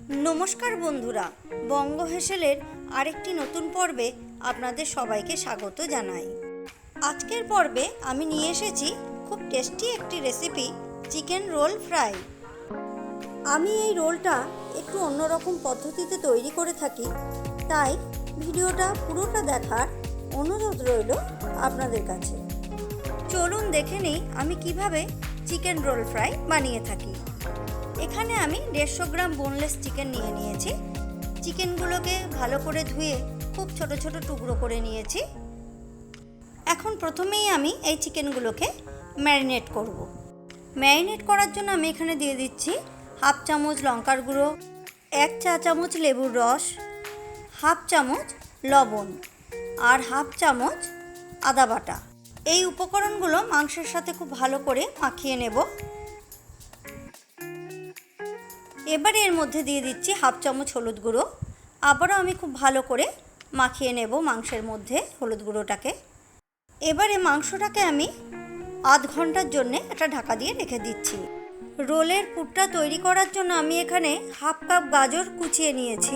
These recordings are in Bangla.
নমস্কার বন্ধুরা, বঙ্গ হেসেলের আরেকটি নতুন পর্বে আপনাদের সবাইকে স্বাগত জানাই। আজকের পর্বে আমি নিয়ে এসেছি খুব টেস্টি একটি রেসিপি, চিকেন রোল ফ্রাই। আমি এই রোলটা একটু অন্যরকম পদ্ধতিতে তৈরি করে থাকি, তাই ভিডিওটা পুরোটা দেখার অনুরোধ রইল আপনাদের কাছে। চলুন দেখে নিই আমি কিভাবে চিকেন রোল ফ্রাই বানিয়ে থাকি। এখানে আমি 150 গ্রাম বোনলেস চিকেন নিয়ে নিয়েছি। চিকেনগুলোকে ভালো করে ধুয়ে খুব ছোট ছোট টুকরো করে নিয়েছি। এখন প্রথমেই আমি এই চিকেনগুলোকে ম্যারিনেট করব। ম্যারিনেট করার জন্য আমি এখানে দিয়ে দিচ্ছি 1/2 চামচ লঙ্কার গুঁড়ো, 1 চা চামচ লেবুর রস, 1/2 চামচ লবণ আর 1/2 চামচ আদা বাটা। এই উপকরণগুলো মাংসের সাথে খুব ভালো করে মাখিয়ে নেব। এবারে এর মধ্যে দিয়ে দিচ্ছি 1/2 চামচ হলুদ গুঁড়ো। আবারও আমি খুব ভালো করে মাখিয়ে নেব মাংসের মধ্যে হলুদ গুঁড়োটাকে। এবারে মাংসটাকে আমি আধ ঘন্টার জন্য একটা ঢাকা দিয়ে রেখে দিচ্ছি। রোলের পুরটা তৈরি করার জন্য আমি এখানে 1/2 কাপ গাজর কুচিয়ে নিয়েছি,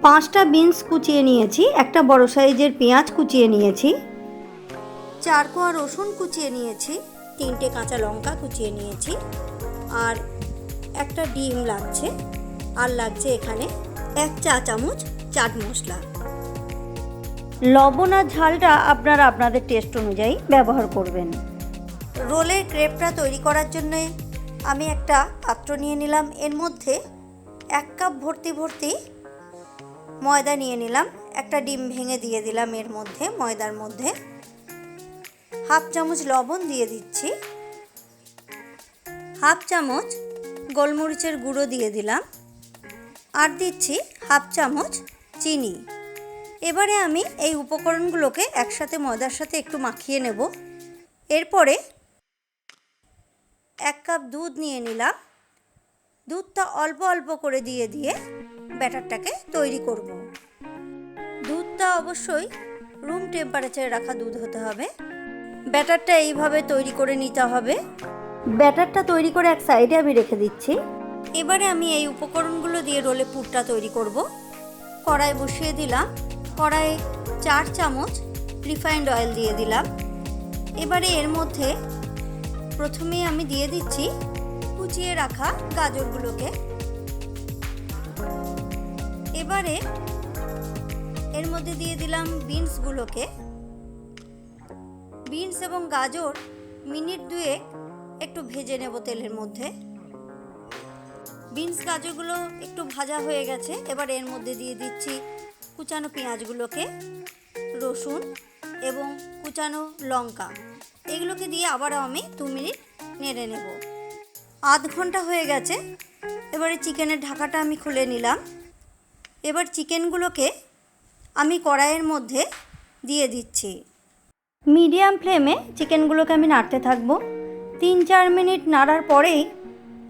5টা বিনস কুচিয়ে নিয়েছি, একটা বড় সাইজের পেঁয়াজ কুচিয়ে নিয়েছি, 4 কোয়া রসুন কুচিয়ে নিয়েছি, 3টে কাঁচা লঙ্কা কুচিয়ে নিয়েছি, আর একটা ডিম লাগছে, আর লাগছে এখানে 1 চা চামচ চাট মশলা। লবণ আর ঝালটা আপনারা আপনাদের টেস্ট অনুযায়ী ব্যবহার করবেন। রোলের ক্রেপটা তৈরি করার জন্য আমি একটা পাত্র নিয়ে নিলাম। এর মধ্যে 1 কাপ ভর্তি ময়দা নিয়ে নিলাম। একটা ডিম ভেঙে দিয়ে দিলাম এর মধ্যে, ময়দার মধ্যে 1/2 চামচ লবণ দিয়ে দিচ্ছি, 1/2 চামচ গোলমরিচের গুঁড়ো দিয়ে দিলাম, আর দিচ্ছি 1/2 চামচ চিনি। এবারে আমি এই উপকরণগুলোকে একসাথে ময়দার সাথে একটু মাখিয়ে নেব। এরপরে 1 কাপ দুধ নিয়ে নিলাম। দুধটা অল্প অল্প করে দিয়ে ব্যাটারটাকে তৈরি করব। দুধটা অবশ্যই রুম টেম্পারেচারে রাখা দুধ হতে হবে। ব্যাটারটা এইভাবে তৈরি করে নিতে হবে। ব্যাটারটা তৈরি করে এক সাইডে আমি রেখে দিচ্ছি। এবারে আমি এই উপকরণগুলো দিয়ে রোলে পুরটা তৈরি করব। কড়াই বসিয়ে দিলাম। কড়াইয়ে 4 চামচ রিফাইন্ড অয়েল দিয়ে দিলাম। এবারে এর মধ্যে প্রথমেই আমি দিয়ে দিচ্ছি কুচিয়ে রাখা গাজরগুলোকে। এবারে এর মধ্যে দিয়ে দিলাম বিনসগুলোকে। বিনস এবং গাজর মিনিট 2 একটু ভেজে নেব তেলের মধ্যে। বিনস গাজরগুলো একটু ভাজা হয়ে গেছে। এবার এর মধ্যে দিয়ে দিচ্ছি কুচানো পেঁয়াজগুলোকে, রসুন এবং কুচানো লঙ্কা। এগুলোকে দিয়ে আবারও আমি 2 মিনিট নেড়ে নেব। আধ ঘন্টা হয়ে গেছে। এবারে চিকেনের ঢাকাটা আমি খুলে নিলাম। এবার চিকেনগুলোকে আমি কড়াইয়ের মধ্যে দিয়ে দিচ্ছি। মিডিয়াম ফ্লেমে চিকেনগুলোকে আমি নাড়তে থাকবো। 3-4 মিনিট নাড়ার পরেই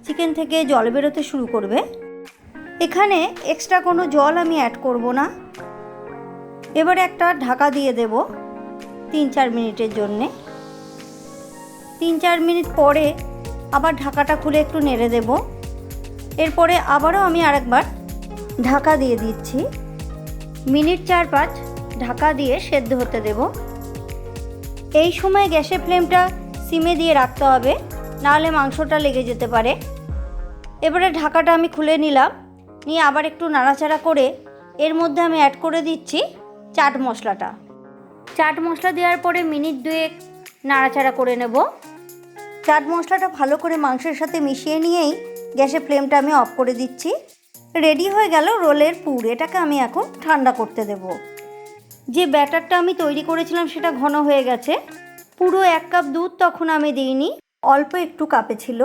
চিকেন থেকে জল বেরোতে শুরু করবে। এখানে এক্সট্রা কোনো জল আমি অ্যাড করব না। এবারে একটা ঢাকা দিয়ে দেব 3-4 মিনিটের জন্যে। 3-4 মিনিট পরে আবার ঢাকাটা খুলে একটু নেড়ে দেব। এরপরে আবারও আমি আরেকবার ঢাকা দিয়ে দিচ্ছি। মিনিট 4-5 ঢাকা দিয়ে সেদ্ধ হতে দেব। এই সময় গ্যাসের ফ্লেমটা সিমে দিয়ে রাখতে হবে, নাহলে মাংসটা লেগে যেতে পারে। এবারে ঢাকাটা আমি খুলে নিলাম। নিয়ে আবার একটু নাড়াচাড়া করে এর মধ্যে আমি অ্যাড করে দিচ্ছি চাট মশলাটা। চাট মশলা দেওয়ার পরে মিনিট 2 নাড়াচাড়া করে নেব। চাট মশলাটা ভালো করে মাংসের সাথে মিশিয়ে নিয়েই গ্যাসের ফ্লেমটা আমি অফ করে দিচ্ছি। রেডি হয়ে গেল রোলের পুর। এটাকে আমি এখন ঠান্ডা করতে দেব। যে ব্যাটারটা আমি তৈরি করেছিলাম সেটা ঘন হয়ে গেছে। পুরো 1 কাপ দুধ তখন আমি দিইনি, অল্প একটু কাপে ছিল।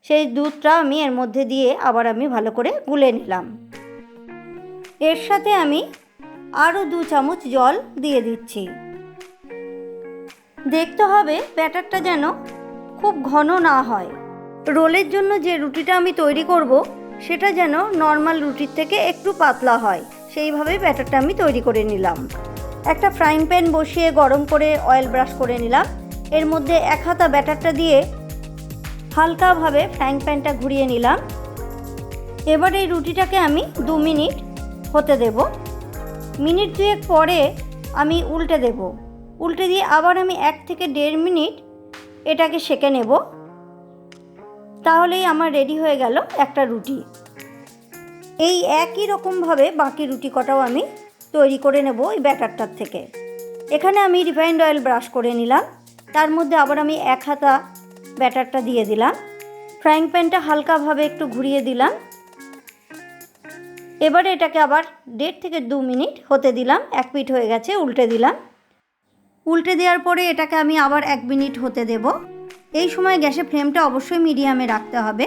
সেই দুধটা আমি এর মধ্যে দিয়ে আবার আমি ভালো করে গুলে নিলাম। এর সাথে আমি আরও 2 চামচ জল দিয়ে দিচ্ছি। দেখতে হবে ব্যাটারটা যেন খুব ঘন না হয়। রোলের জন্য যে রুটিটা আমি তৈরি করব সেটা যেন নর্মাল রুটির থেকে একটু পাতলা হয়, সেইভাবেই ব্যাটারটা আমি তৈরি করে নিলাম। একটা ফ্রাইং প্যান বসিয়ে গরম করে অয়েল ব্রাশ করে নিলাম। এর মধ্যে 1 হাতা ব্যাটারটা দিয়ে হালকাভাবে ফ্রাইং প্যানটা ঘুরিয়ে নিলাম। এবার এই রুটিটাকে আমি 2 মিনিট হতে দেব। মিনিট 2 পরে আমি উল্টে দেব। উল্টে দিয়ে আবার আমি 1 থেকে 1.5 মিনিট এটাকে সেঁকে নেব। তাহলেই আমার রেডি হয়ে গেল একটা রুটি। এই একই রকমভাবে বাকি রুটি কটাও আমি তৈরি করে নেব এই ব্যাটারটার থেকে। এখানে আমি রিফাইন্ড অয়েল ব্রাশ করে নিলাম। তার মধ্যে আবার আমি 1 হাতা ব্যাটারটা দিয়ে দিলাম। ফ্রাইং প্যানটা হালকাভাবে একটু ঘুরিয়ে দিলাম। এবারে এটাকে আবার 1.5 থেকে 2 মিনিট হতে দিলাম। 1 পিঠ হয়ে গেছে, উল্টে দিলাম। উল্টে দেওয়ার পরে এটাকে আমি আবার 1 মিনিট হতে দেব। এই সময় গ্যাসের ফ্লেমটা অবশ্যই মিডিয়ামে রাখতে হবে।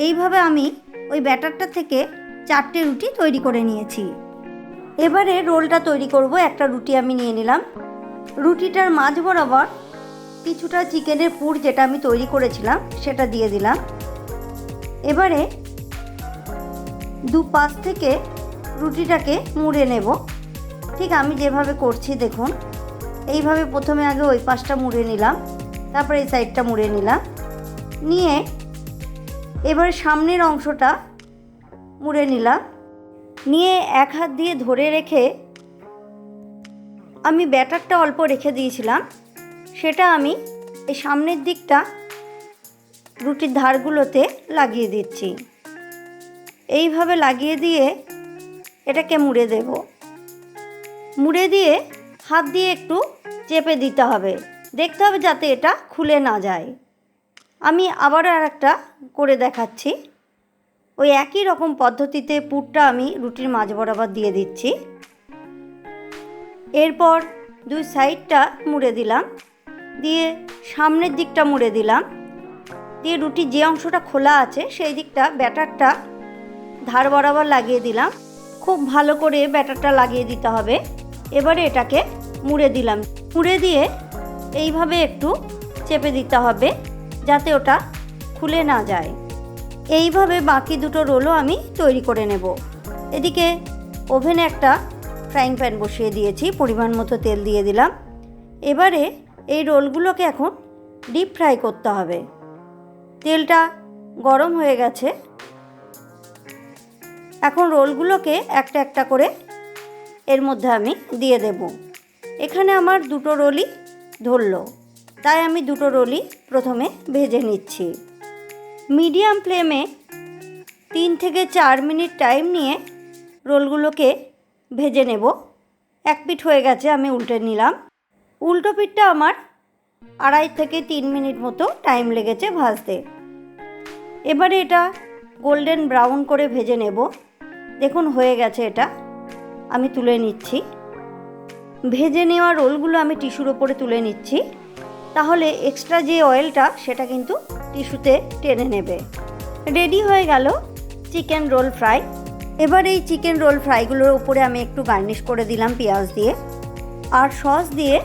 এইভাবে আমি ওই ব্যাটারটা থেকে 4টে রুটি তৈরি করে নিয়েছি। এবারে রোলটা তৈরি করব। একটা রুটি আমি নিয়ে নিলাম। রুটিটার মাঝ বরাবর কিছুটা চিকেনের পুর যেটা আমি তৈরি করেছিলাম সেটা দিয়ে দিলাম। এবারে দুপাশ থেকে রুটিটাকে মুড়ে নেব। ঠিক আমি যেভাবে করছি দেখুন, এইভাবে প্রথমে আগে ওই পাশটা মুড়ে নিলাম, তারপরে এই সাইডটা মুড়ে নিলাম। নিয়ে এবারে সামনের অংশটা মুড়ে নিলাম। নিয়ে 1 হাত দিয়ে ধরে রেখে আমি ব্যাটারটা অল্প রেখে দিয়েছিলাম, সেটা আমি এই সামনের দিকটা রুটির ধারগুলোতে লাগিয়ে দিচ্ছি। এইভাবে লাগিয়ে দিয়ে এটাকে মুড়ে দেব। মুড়ে দিয়ে হাত দিয়ে একটু চেপে দিতে হবে, দেখতে হবে যাতে এটা খুলে না যায়। আমি আবারও আরেকটা করে দেখাচ্ছি। ওই একই রকম পদ্ধতিতে পুরটা আমি রুটির মাঝ বরাবর দিয়ে দিচ্ছি। এরপর 2 সাইডটা মুড়ে দিলাম, দিয়ে সামনের দিকটা মুড়ে দিলাম, দিয়ে রুটির যে অংশটা খোলা আছে সেই দিকটা ব্যাটারটা ধার বরাবর লাগিয়ে দিলাম। খুব ভালো করে ব্যাটারটা লাগিয়ে দিতে হবে। এবারে এটাকে মুড়ে দিলাম। মুড়ে দিয়ে এইভাবে একটু চেপে দিতে হবে যাতে ওটা খুলে না যায়। এইভাবে বাকি দুটো রোলও আমি তৈরি করে নেব। এদিকে ওভেনে একটা ফ্রাইং প্যান বসিয়ে দিয়েছি, পরিমাণ মতো তেল দিয়ে দিলাম। এবারে এই রোলগুলোকে এখন ডিপ ফ্রাই করতে হবে। তেলটা গরম হয়ে গেছে। এখন রোলগুলোকে একটা একটা করে এর মধ্যে আমি দিয়ে দেব। এখানে আমার দুটো রোলই ধরলো, তাই আমি দুটো রোলই প্রথমে ভেজে নিচ্ছি। মিডিয়াম ফ্লেমে 3 থেকে 4 মিনিট টাইম নিয়ে রোলগুলোকে ভেজে নেব। 1 পিঠ হয়ে গেছে, আমি উল্টে নিলাম। উল্টো পিঠটা আমার 2.5 থেকে 3 মিনিট মতো টাইম লেগেছে ভাজতে। এবারে এটা গোল্ডেন ব্রাউন করে ভেজে নেব। দেখুন হয়ে গেছে, এটা আমি তুলে নিচ্ছি। ভেজে নেওয়া রোলগুলো আমি টিস্যুর ওপরে তুলে নিচ্ছি, তাহলে এক্সট্রা যে অয়েলটা সেটা কিন্তু টিস্যুতে টেনে নেবে। রেডি হয়ে গেল চিকেন রোল ফ্রাই। এবার এই চিকেন রোল ফ্রাইগুলোর উপরে আমি একটু গার্নিশ করে দিলাম পেঁয়াজ দিয়ে, আর সস দিয়ে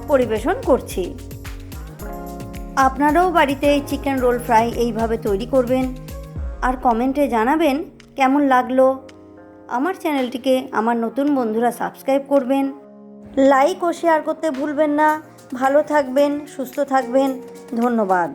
পরিবেশন করছি। আপনারাও বাড়িতে এই চিকেন রোল ফ্রাই এইভাবে তৈরি করবেন আর কমেন্টে জানাবেন কেমন লাগলো। আমার চ্যানেলটিকে আমার নতুন বন্ধুরা সাবস্ক্রাইব করবেন, লাইক ও শেয়ার করতে ভুলবেন না। ভালো থাকবেন, সুস্থ থাকবেন। ধন্যবাদ।